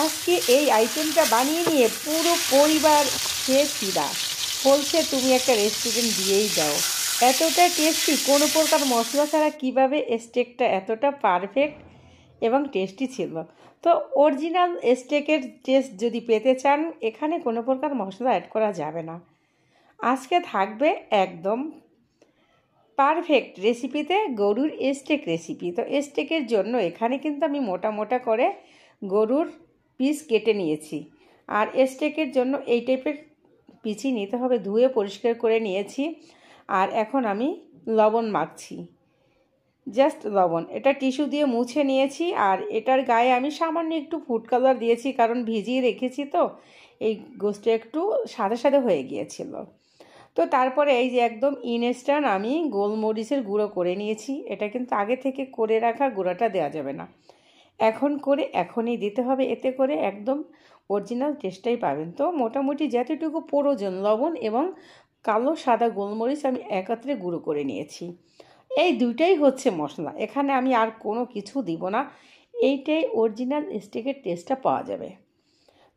আজকে এই আইটেমটা বানিয়ে নিয়ে পুরো পরিবার খেয়ে ফিরা বলছে তুমি একটা রেস্টুরেন্ট দিয়েই দাও। এতটা টেস্টি, কোনো প্রকার মশলা ছাড়া কীভাবে স্টেকটা এতটা পারফেক্ট এবং টেস্টি ছিল। তো অরিজিনাল স্টেকের টেস্ট যদি পেতে চান, এখানে কোনো প্রকার মশলা অ্যাড করা যাবে না। আজকে থাকবে একদম পারফেক্ট রেসিপিতে গরুর স্টেক রেসিপি। তো স্টেকের জন্য এখানে কিন্তু আমি মোটা মোটা করে গরুর পিস কেটে নিয়েছি। আর স্টেকের জন্য এই টাইপের পিসই নিতে হবে, ধুয়ে পরিষ্কার করে নিয়েছি। আর এখন আমি লবণ মাখছি, জাস্ট লবণ। এটা টিস্যু দিয়ে মুছে নিয়েছি। আর এটার গায়ে আমি সামান্য একটু ফুড কালার দিয়েছি, কারণ ভিজিয়ে রেখেছি, তো এই গোশটা একটু সাদা সাদা হয়ে গিয়েছিল। তো তারপরে এই যে একদম ইনস্ট্যান্ট আমি গোলমরিচের গুঁড়ো করে নিয়েছি। এটা কিন্তু আগে থেকে করে রাখা গুঁড়োটা দেওয়া যাবে না, এখন করে এখনই দিতে হবে, এতে করে একদম অরিজিনাল টেস্টটাই পাবেন। তো মোটামুটি যতটুকু প্রয়োজন লবণ এবং কালো সাদা গোলমরিচ আমি একত্রে গুঁড়ো করে নিয়েছি। এই দুইটাই হচ্ছে মশলা, এখানে আমি আর কোনো কিছু দিব না। এইটাই অরিজিনাল স্টেকের টেস্টটা পাওয়া যাবে।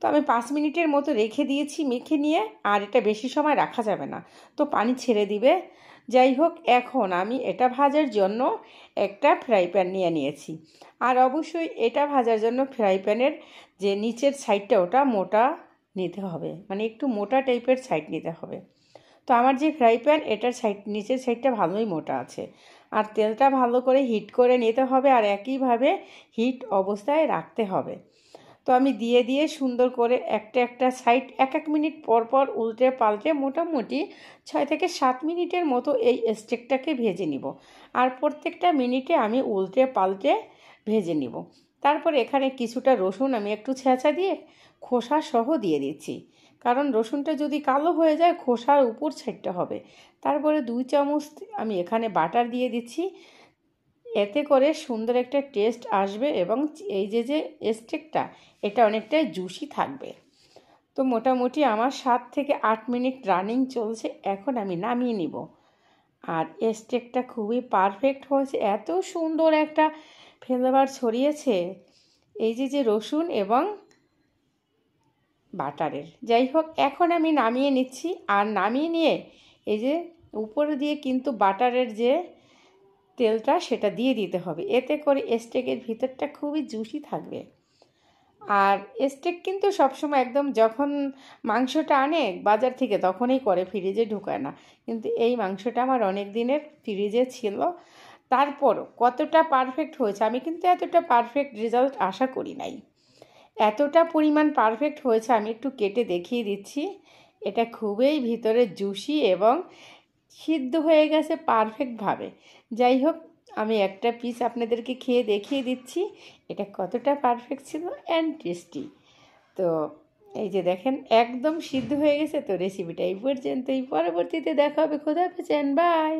তো আমি 5 মিনিটের মতো রেখে দিয়েছি মেখে নিয়ে। আর এটা বেশি সময় রাখা যাবে না, তো পানি ছেড়ে দিবে। যাই হোক, এখন আমি এটা ভাজার জন্য একটা ফ্রাই প্যান নিয়ে নিয়েছি। আর অবশ্যই এটা ভাজার জন্য ফ্রাই প্যানের যে নিচের সাইডটা ওটা মোটা নিতে হবে, মানে একটু মোটা টাইপের সাইড নিতে হবে। তো আমার যে ফ্রাই প্যান, এটার সাইড নিচের সাইডটা ভালোই মোটা আছে। আর তেলটা ভালো করে হিট করে নিতে হবে, আর একইভাবে হিট অবস্থায় রাখতে হবে। তো আমি দিয়ে দিয়ে সুন্দর করে একটা সাইড 1 মিনিট পর পর উল্টে পাল্টে মোটামুটি 6 থেকে 7 মিনিটের মতো এই স্টেকটাকে ভেজে নিব। আর প্রত্যেকটা মিনিটে আমি উল্টে পাল্টে ভেজে নিব। তারপর এখানে কিছুটা রসুন আমি একটু ছেঁচা দিয়ে খোসা সহ দিয়ে দিচ্ছি, কারণ রসুনটা যদি কালো হয়ে যায় খোসার উপর সাইডটা হবে। তারপরে 2 চামচ আমি এখানে বাটার দিয়ে দিচ্ছি, এতে করে সুন্দর একটা টেস্ট আসবে এবং এই যে স্টেকটা এটা অনেকটাই জুসি থাকবে। তো মোটামুটি আমার 7 থেকে 8 মিনিট রানিং চলছে, এখন আমি নামিয়ে নিব। আর স্টেকটা খুবই পারফেক্ট হয়েছে, এত সুন্দর একটা ফ্লেভার ছড়িয়েছে এই যে রসুন এবং বাটারের। যাই হোক, এখন আমি নামিয়ে নিচ্ছি। আর নামিয়ে নিয়ে এই যে উপরে দিয়ে কিন্তু বাটারের যে তেলটা সেটা দিয়ে দিতে হবে, এতে করে স্টেকের ভিতরটা খুবই জুসি থাকবে। আর স্টেক কিন্তু সবসময় একদম যখন মাংসটা আনে বাজার থেকে তখনই করে, ফ্রিজে ঢুকায় না। কিন্তু এই মাংসটা আমার অনেক দিনের ফ্রিজে ছিল, তারপরও কতটা পারফেক্ট হয়েছে, আমি কিন্তু এতটা পারফেক্ট রেজাল্ট আশা করি নাই। এতটা পরিমাণ পারফেক্ট হয়েছে, আমি একটু কেটে দেখিয়ে দিচ্ছি। এটা খুবই ভিতরে জুসি এবং সিদ্ধ হয়ে গেছে পারফেক্টভাবে। যাই হোক, আমি একটা পিস আপনাদেরকে খেয়ে দেখিয়ে দিচ্ছি এটা কতটা পারফেক্ট ছিল অ্যান্ড টেস্টি। তো এই যে দেখেন একদম সিদ্ধ হয়ে গেছে। তো রেসিপিটা এই পর্যন্তই, পরবর্তীতে দেখা হবে। খোদা হাফেজ, বাই।